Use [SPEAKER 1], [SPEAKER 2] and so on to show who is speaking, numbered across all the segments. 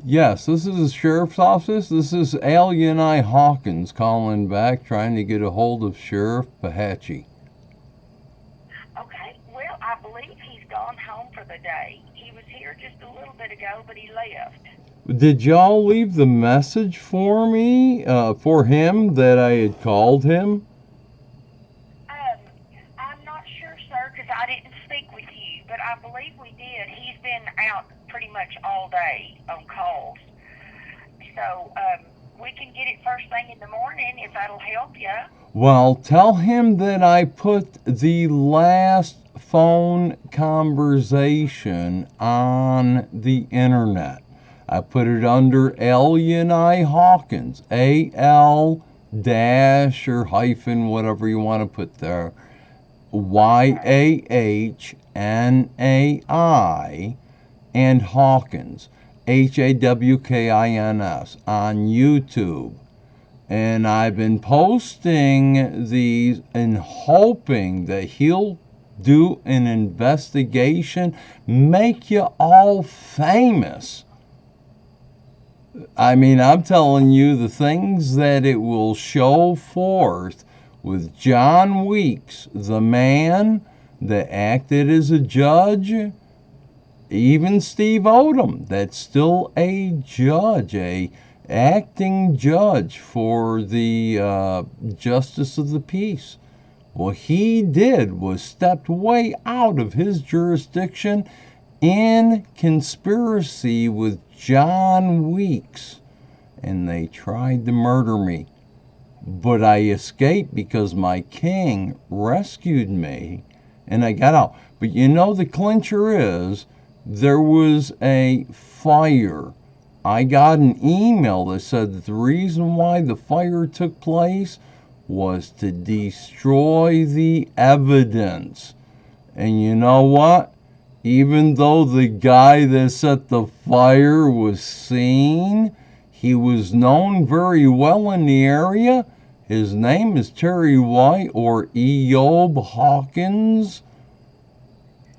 [SPEAKER 1] Yes, this is the sheriff's office. This is Al-Yahnai Hawkins calling back, trying to get a hold of Sheriff Pahatchee.
[SPEAKER 2] Okay, well, I believe he's gone home for the day. He was here just a little bit ago, but he left.
[SPEAKER 1] Did y'all leave the message for me, for him, that I had called him?
[SPEAKER 2] Um, I'm not sure, sir, because I didn't speak with you, but I believe we did. He's been out pretty much all day on calls. So, we can get it first thing in the morning if that'll help you.
[SPEAKER 1] Well, tell him that I put the last phone conversation on the internet. I put it under Al-Yahnai Hawkins, A-L dash or hyphen, whatever you want to put there,
[SPEAKER 2] Okay.
[SPEAKER 1] Yahnai, and Hawkins, Hawkins, on YouTube. And I've been posting these and hoping that he'll do an investigation, make you all famous. I mean, I'm telling you, the things that it will show forth with John Weeks, the man that acted as a judge, even Steve Odom, that's still a judge, a acting judge for the justice of the peace. What he did was stepped way out of his jurisdiction in conspiracy with John Weeks, and they tried to murder me. But I escaped because my king rescued me and I got out. But you know, the clincher is there was a fire. I got an email that said that the reason why the fire took place was to destroy the evidence. And you know what? Even though the guy that set the fire was seen, he was known very well in the area. His name is Terry White or Eob Hawkins.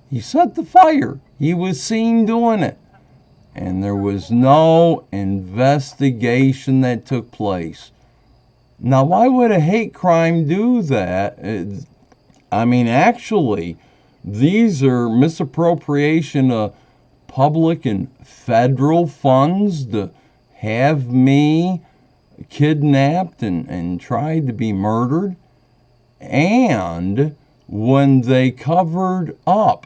[SPEAKER 1] He set the fire. He was seen doing it. And there was no investigation that took place. Now, why would a hate crime do that? I mean, actually, these are misappropriation of public and federal funds to have me kidnapped and tried to be murdered. And when they covered up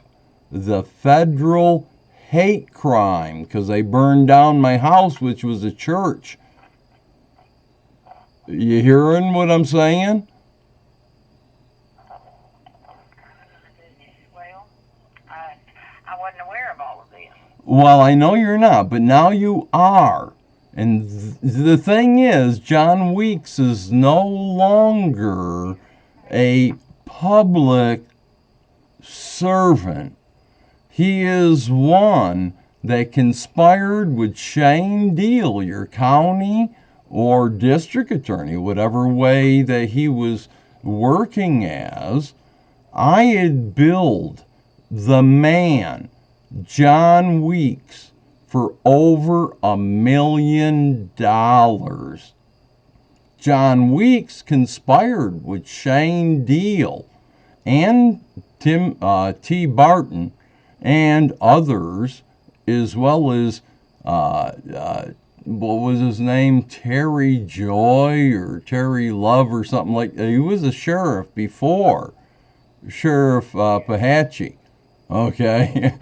[SPEAKER 1] the federal hate crime, because they burned down my house, which was a church. You hearing what I'm saying?
[SPEAKER 2] Oh my goodness. Well, I wasn't aware of all of this.
[SPEAKER 1] Well, I know you're not, but now you are. And the thing is, John Weeks is no longer a public servant. He is one that conspired with Shane Deal, your county or district attorney, whatever way that he was working as. I had billed the man, John Weeks, for over $1 million. John Weeks conspired with Shane Deal and Tim T. Barton and others, as well as what was his name, Terry Joy or Terry Love or something like that. He was a sheriff before, Sheriff
[SPEAKER 2] Yes.
[SPEAKER 1] Pahatchee. Okay.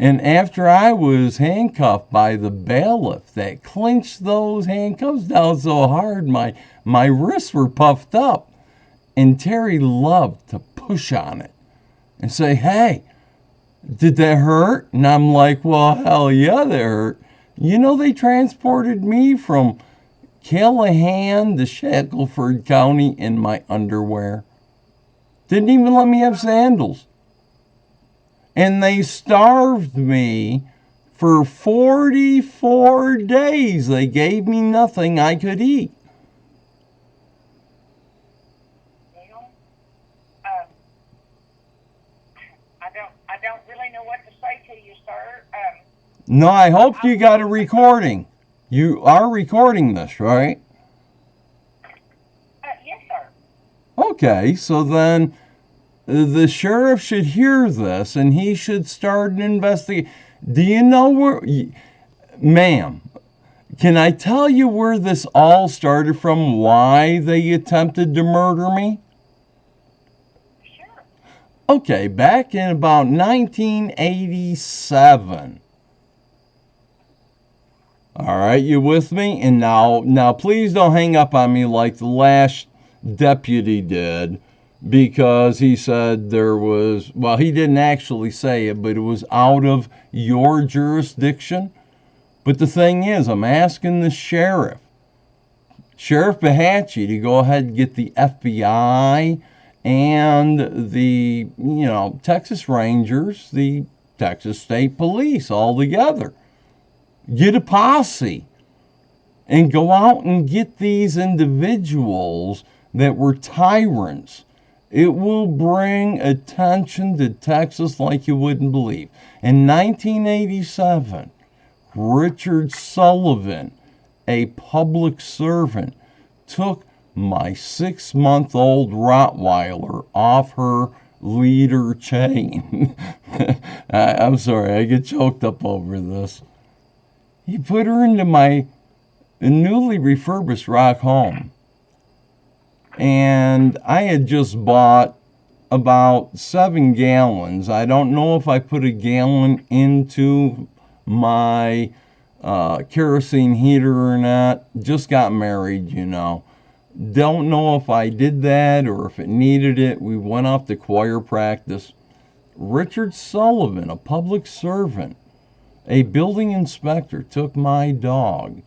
[SPEAKER 1] And after I was handcuffed by the bailiff that clinched those handcuffs down so hard, my wrists were puffed up. And Terry loved to push on it and say, "Hey, did that hurt?" And I'm like, "Well, hell yeah, that hurt." You know, they transported me from Callahan to Shackleford County in my underwear. Didn't even let me have sandals. And they starved me for 44 days. They gave me nothing I could eat.
[SPEAKER 2] Well, um, I don't really know what to say to you, sir.
[SPEAKER 1] No, I hope you got a recording. You are recording this, right?
[SPEAKER 2] Yes, sir.
[SPEAKER 1] Okay, so then the sheriff should hear this and he should start an investigation. Do you know where, ma'am, can I tell you where this all started from? Why they attempted to murder me?
[SPEAKER 2] Sure.
[SPEAKER 1] Okay, back in about 1987. All right, you with me? And now, please don't hang up on me like the last deputy did, because he said there was, well, he didn't actually say it, but it was out of your jurisdiction. But the thing is, I'm asking the Sheriff Bahatchie, to go ahead and get the FBI and the, Texas Rangers, the Texas State Police all together. Get a posse and go out and get these individuals that were tyrants. It will bring attention to Texas like you wouldn't believe. In 1987, Richard Sullivan, a public servant, took my 6-month-old Rottweiler off her leader chain. I'm sorry, I get choked up over this. He put her into my newly refurbished rock home. And I had just bought about 7 gallons. I don't know if I put a gallon into my kerosene heater or not. Just got married, Don't know if I did that or if it needed it. We went off to choir practice. Richard Sullivan, a public servant, a building inspector, took my dog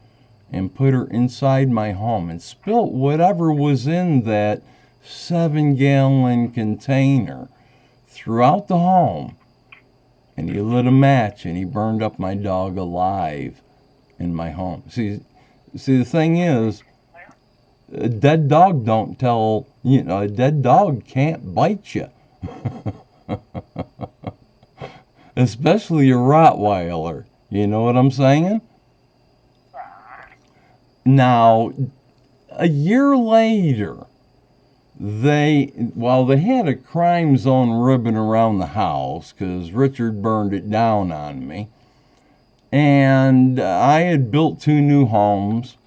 [SPEAKER 1] and put her inside my home and spilt whatever was in that 7-gallon container throughout the home. And he lit a match and he burned up my dog alive in my home. See, the thing is, a dead dog don't tell, a dead dog can't bite you. Especially a Rottweiler. You know what I'm saying? Now, a year later, they had a crime zone ribbon around the house because Richard burned it down on me. And I had built 2 new homes.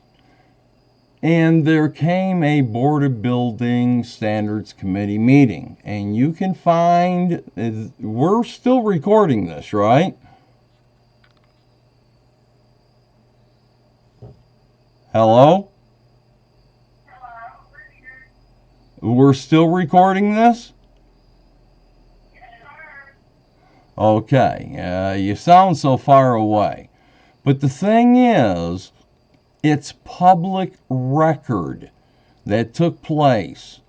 [SPEAKER 1] And there came a Board of Building Standards Committee meeting. And you can find, we're still recording this, right? Hello? We're still recording this? Okay, you sound so far away. But the thing is, it's public record that took place.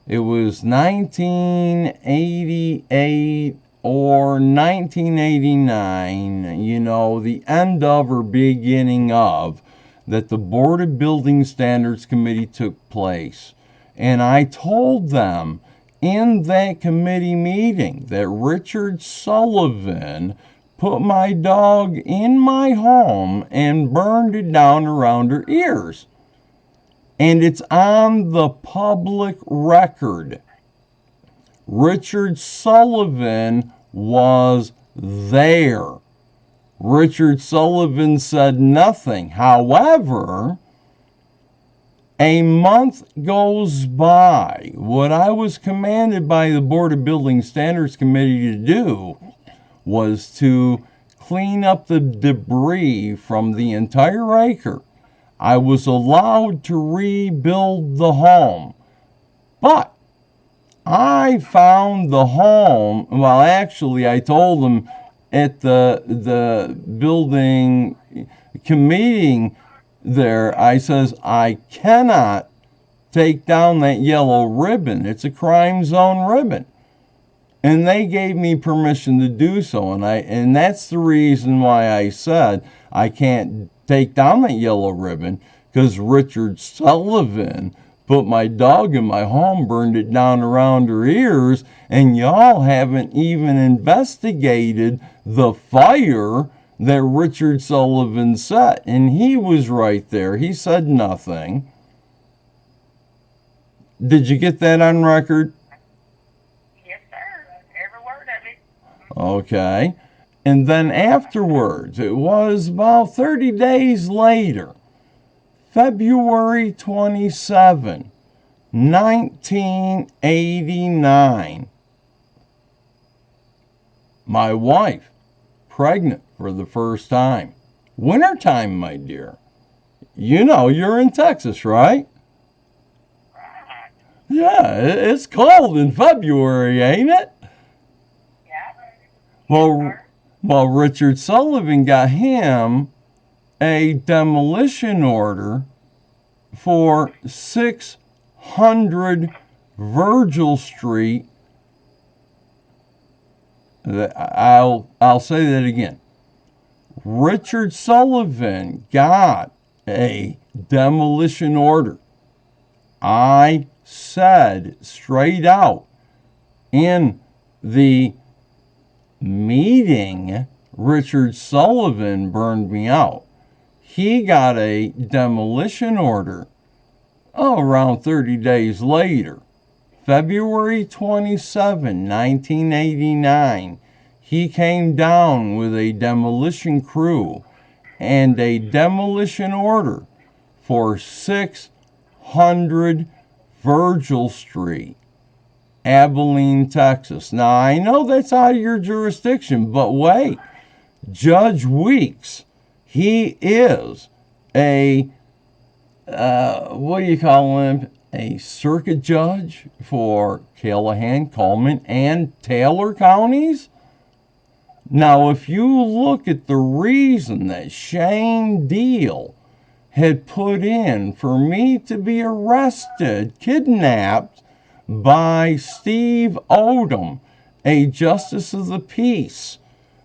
[SPEAKER 1] It was 1988 or 1989, the end of or beginning of, that the Board of Building Standards Committee took place. And I told them in that committee meeting that Richard Sullivan put my dog in my home and burned it down around her ears. And it's on the public record. Richard Sullivan was there. Richard Sullivan said nothing. However, a month goes by. What I was commanded by the Board of Building Standards Committee to do was to clean up the debris from the entire acre. I was allowed to rebuild the home. But I found the home, well, actually, I told them at the building committee there, I says, I cannot take down that yellow ribbon. It's a crime zone ribbon. And they gave me permission to do so. And that's the reason why I said I can't take down that yellow ribbon, because Richard Sullivan put my dog in my home, burned it down around her ears, and y'all haven't even investigated the fire that Richard Sullivan set, and he was right there. He said nothing. Did you get that on record?
[SPEAKER 2] Yes, sir. Every word of it.
[SPEAKER 1] Okay. And then afterwards, it was about 30 days later, February 27, 1989, my wife, pregnant for the first time. Wintertime, my dear. You know, you're in Texas, right?
[SPEAKER 2] Right.
[SPEAKER 1] Yeah, it's cold in February, ain't it?
[SPEAKER 2] Yeah.
[SPEAKER 1] Well, Richard Sullivan got him a demolition order for 600 Virgil Street. I'll say that again. Richard Sullivan got a demolition order. I said straight out in the meeting, Richard Sullivan burned me out. He got a demolition order around 30 days later. February 27, 1989, he came down with a demolition crew and a demolition order for 600 Virgil Street, Abilene, Texas. Now, I know that's out of your jurisdiction, but wait. Judge Weeks, he is a, what do you call him? A circuit judge for Callahan, Coleman, and Taylor counties. Now, if you look at the reason that Shane Deal had put in for me to be arrested, kidnapped by Steve Odom, a justice of the peace,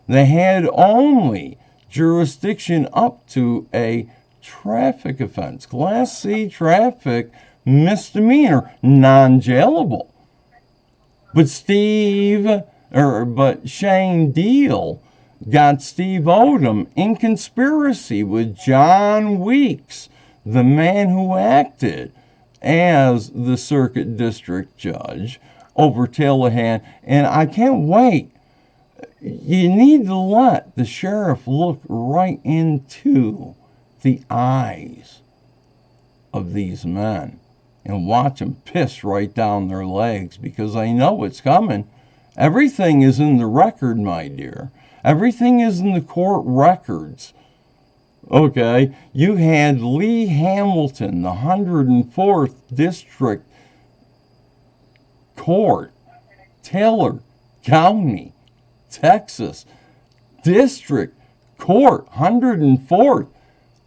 [SPEAKER 1] they had only jurisdiction up to a traffic offense, Class C traffic misdemeanor, non-jailable. But Shane Deal got Steve Odom in conspiracy with John Weeks, the man who acted as the circuit district judge over Callahan. And I can't wait. You need to let the sheriff look right into the eyes of these men and watch them piss right down their legs, because I know it's coming. Everything is in the record, my dear. Everything is in the court records. Okay, you had Lee Hamilton, the 104th District Court, Taylor County, Texas, District Court, 104th,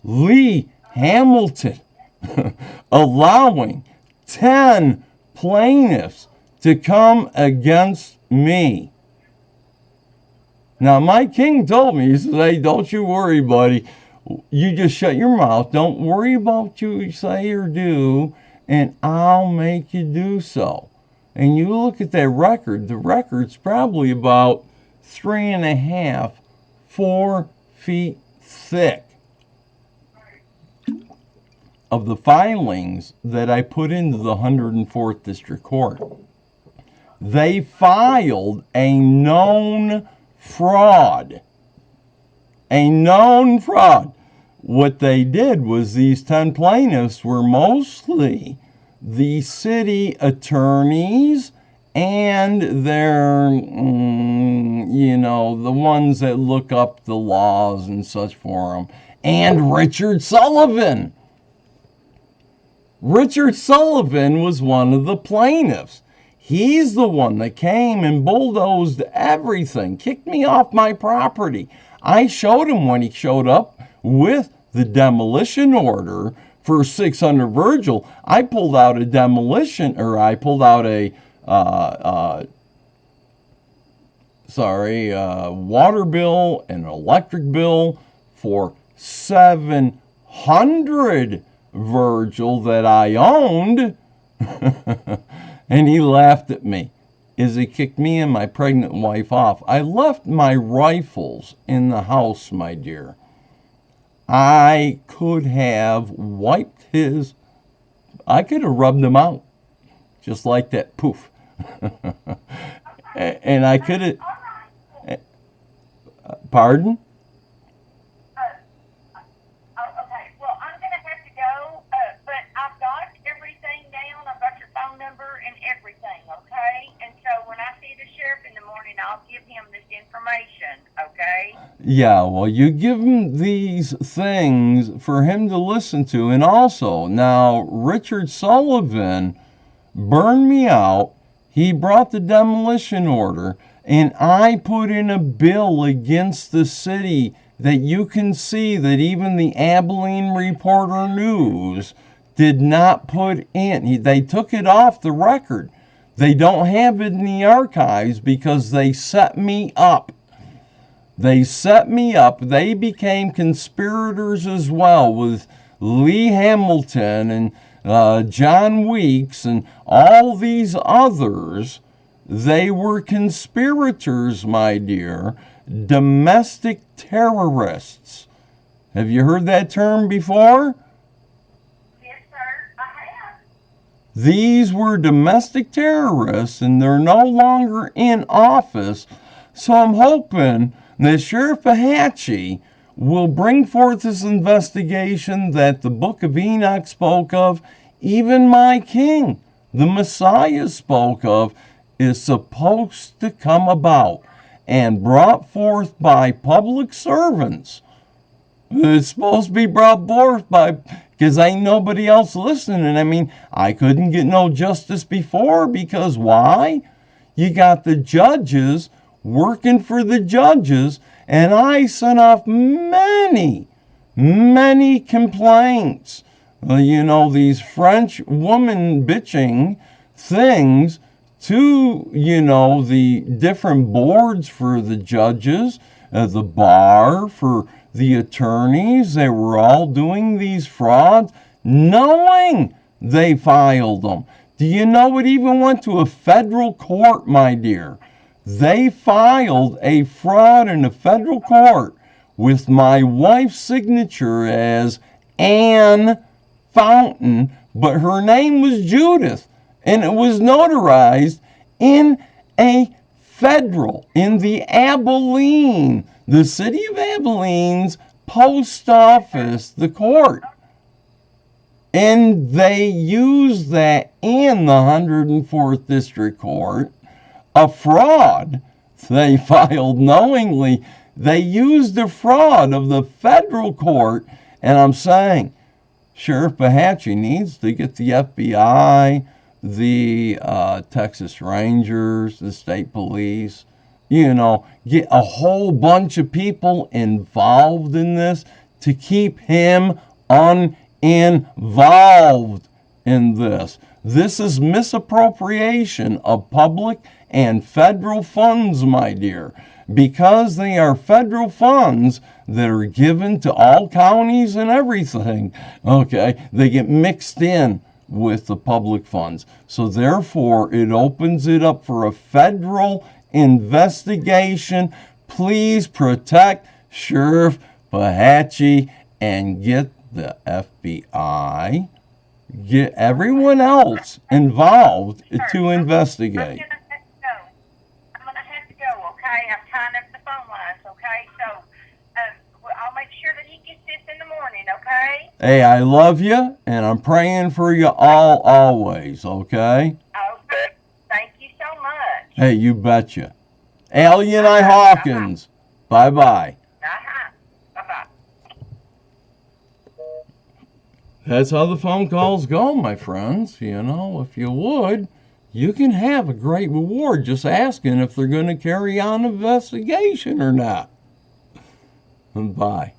[SPEAKER 1] Lee Hamilton, allowing 10 plaintiffs to come against me. Now, my king told me, he says, hey, don't you worry, buddy. You just shut your mouth. Don't worry about what you say or do, and I'll make you do so. And you look at that record, the record's probably about 3.5, 4 feet thick of the filings that I put into the 104th District Court. They filed a known fraud. A known fraud. What they did was these 10 plaintiffs were mostly the city attorneys and their, the ones that look up the laws and such for them, and Richard Sullivan. Richard Sullivan was one of the plaintiffs. He's the one that came and bulldozed everything, kicked me off my property. I showed him when he showed up with the demolition order for 600 Virgil. I pulled out a water bill and an electric bill for 700 Virgil that I owned. And he laughed at me. is he kicked me and my pregnant wife off. I left my rifles in the house, my dear. I could have wiped I could have rubbed him out. Just like that, poof. And I could have... Pardon?
[SPEAKER 2] Okay, well, I'm going to have to go, but I've got everything down. I've got your phone number and everything, okay? And so when I see the sheriff in the morning, I'll give him this information, okay?
[SPEAKER 1] Yeah, well, you give him these things for him to listen to. And also, now, Richard Sullivan burned me out. He brought the demolition order, and I put in a bill against the city that you can see that even the Abilene Reporter News did not put in. They took it off the record. They don't have it in the archives because they set me up. They set me up. They became conspirators as well with Lee Hamilton and John Weeks and all these others. They were conspirators, my dear, domestic terrorists. Have you heard that term before?
[SPEAKER 2] Yes, sir, I have.
[SPEAKER 1] These were domestic terrorists, and they're no longer in office. So I'm hoping that Sheriff Ahatchee will bring forth this investigation that the Book of Enoch spoke of, even my king, the Messiah, spoke of, is supposed to come about and brought forth by public servants. It's supposed to be brought forth by, because ain't nobody else listening. I mean, I couldn't get no justice before because why? You got the judges working for the judges, and I sent off many complaints. These French woman bitching things to, the different boards for the judges, the bar, for the attorneys. They were all doing these frauds, knowing they filed them. Do you know it even went to a federal court, my dear? They filed a fraud in a federal court with my wife's signature as Ann Fountain, but her name was Judith, and it was notarized in a federal, in the Abilene, the city of Abilene's post office, the court. And they used that in the 104th District Court. A fraud they filed knowingly. They used the fraud of the federal court, and I'm saying Sheriff Ahatchee needs to get the FBI, the Texas Rangers, the state police, get a whole bunch of people involved in this to keep him uninvolved in this. This is misappropriation of public and federal funds, my dear, because they are federal funds that are given to all counties and everything. Okay, they get mixed in with the public funds. So therefore, it opens it up for a federal investigation. Please protect Sheriff Ahatchee and get the FBI, get everyone else involved to investigate.
[SPEAKER 2] I'm going to have to go, okay? I'm tying up the phone lines, okay? So I'll make sure that he gets this in the morning, okay?
[SPEAKER 1] Hey, I love you, and I'm praying for you all always, okay?
[SPEAKER 2] Okay. Thank you so much.
[SPEAKER 1] Hey, you betcha. Al-Yahnai Hawkins. Bye-bye.
[SPEAKER 2] Bye-bye.
[SPEAKER 1] That's how the phone calls go, my friends. If you would, you can have a great reward just asking if they're going to carry on an investigation or not. Bye.